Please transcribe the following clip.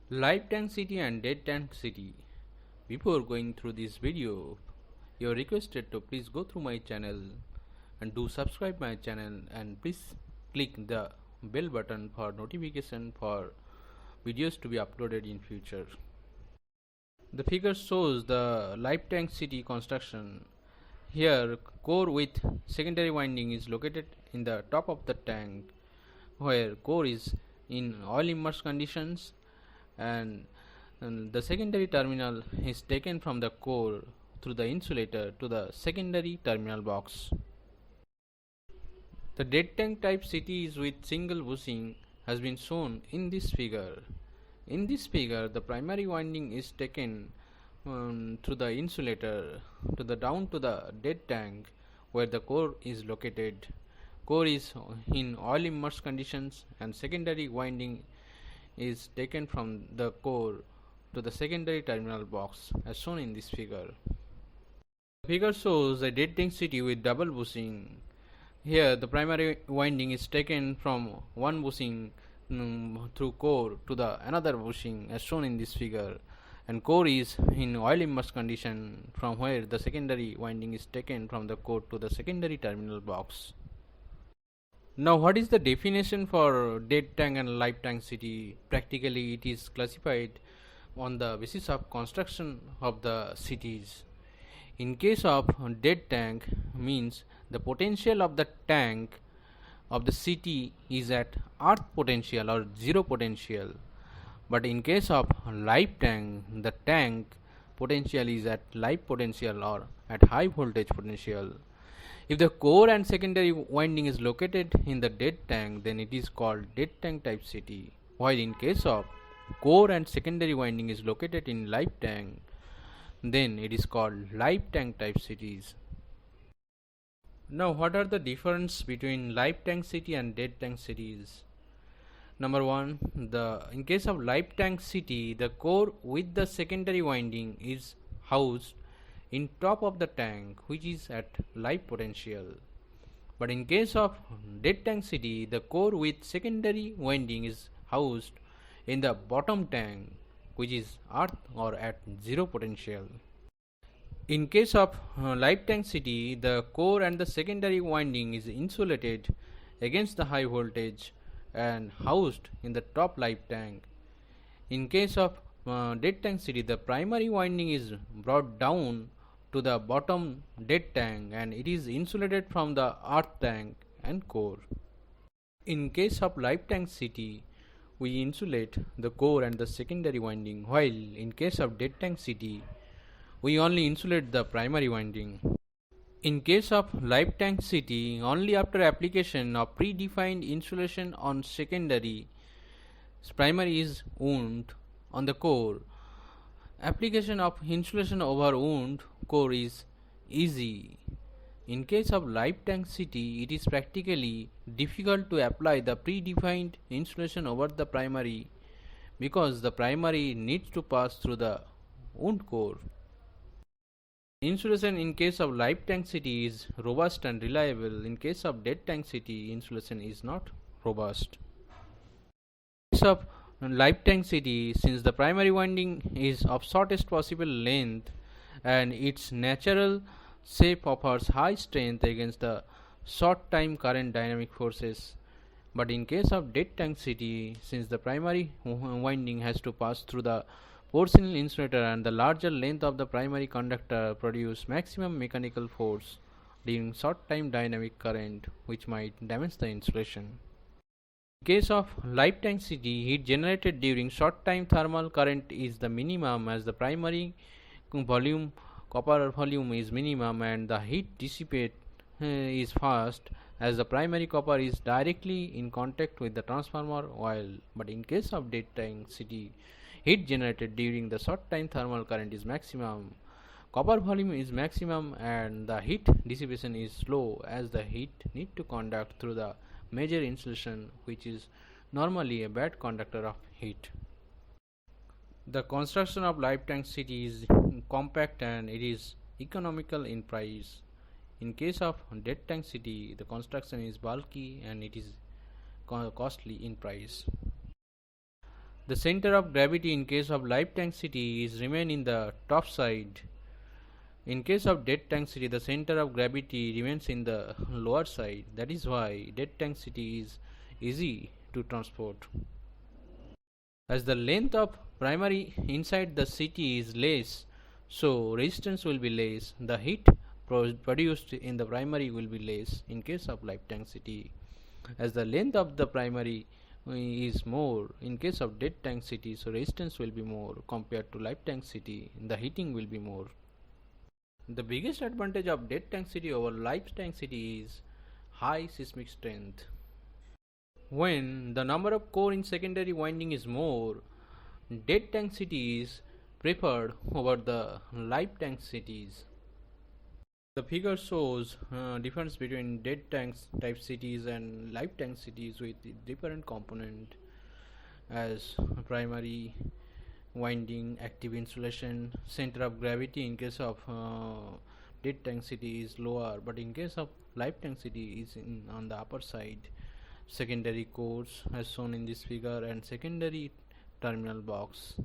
Live tank city and dead tank city. Before going through this video, you are requested to please go through my channel and do subscribe my channel, and please click the bell button for notification for videos to be uploaded in future. The figure shows the live tank city construction. Here core with secondary winding is located in the top of the tank, where core is in oil immersed conditions, and the secondary terminal is taken from the core through the insulator to the secondary terminal box. The dead tank type cities with single bushing has been shown in this figure. In this figure, the primary winding is taken through the insulator down to the dead tank where the core is located. Core is in oil immersed conditions, and secondary winding is taken from the core to the secondary terminal box as shown in this figure. The figure shows a dead tank city with double bushing. Here the primary winding is taken from one bushing through core to the another bushing as shown in this figure, and core is in oil immersed condition, from where the secondary winding is taken from the core to the secondary terminal box. Now, what is the definition for dead tank and live tank city? Practically, it is classified on the basis of construction of the cities. In case of dead tank, means the potential of the tank of the city is at earth potential or zero potential. But in case of live tank, the tank potential is at live potential or at high voltage potential. If the core and secondary winding is located in the dead tank, then it is called dead tank type city. While in case of core and secondary winding is located in live tank, then it is called live tank type cities. Now, what are the difference between live tank city and dead tank cities? Number one, in case of live tank city, the core with the secondary winding is housed in top of the tank, which is at live potential. But in case of dead tank city, the core with secondary winding is housed in the bottom tank, which is earth or at zero potential. In case of live tank city, the core and the secondary winding is insulated against the high voltage and housed in the top live tank. In case of dead tank city, the primary winding is brought down to the bottom dead tank and it is insulated from the earth tank and core. In case of live tank city, we insulate the core and the secondary winding, while in case of dead tank city, we only insulate the primary winding. In case of live tank city, only after application of predefined insulation on secondary, primary is wound on the core. Application of insulation over wound core is easy. In case of live tank city, it is practically difficult to apply the predefined insulation over the primary because the primary needs to pass through the wound core. Insulation in case of live tank city is robust and reliable. In case of dead tank city, insulation is not robust. In case of live tank city, since the primary winding is of shortest possible length and its natural shape offers high strength against the short time current dynamic forces. But in case of dead tank city, since the primary winding has to pass through the porcelain insulator and the larger length of the primary conductor produce maximum mechanical force during short time dynamic current, which might damage the insulation. In case of live tank city, heat generated during short time thermal current is the minimum, as the primary volume copper volume is minimum and the heat dissipate is fast, as the primary copper is directly in contact with the transformer oil. But in case of dead tank city, heat generated during the short time thermal current is maximum, copper volume is maximum, and the heat dissipation is slow, as the heat need to conduct through the major insulation, which is normally a bad conductor of heat. The construction of live tank city is compact and it is economical in price. In case of dead tank city, the construction is bulky and it is costly in price. The center of gravity in case of light density is remain in the top side. In case of dead density, the center of gravity remains in the lower side. That is why dead density is easy to transport. As the length of primary inside the city is less, so resistance will be less. The heat produced in the primary will be less in case of light density. As the length of the primary is more in case of dead density, so resistance will be more compared to light density. The heating will be more. The biggest advantage of dead density over light density is high seismic strength. When the number of core in secondary winding is more, dead density is preferred over the light densities. The figure shows difference between dead type cities and light tank cities with different component as primary winding, active insulation, center of gravity. In case of dead tank city is lower, but in case of light tank city is on the upper side. Secondary cores as shown in this figure and secondary terminal box.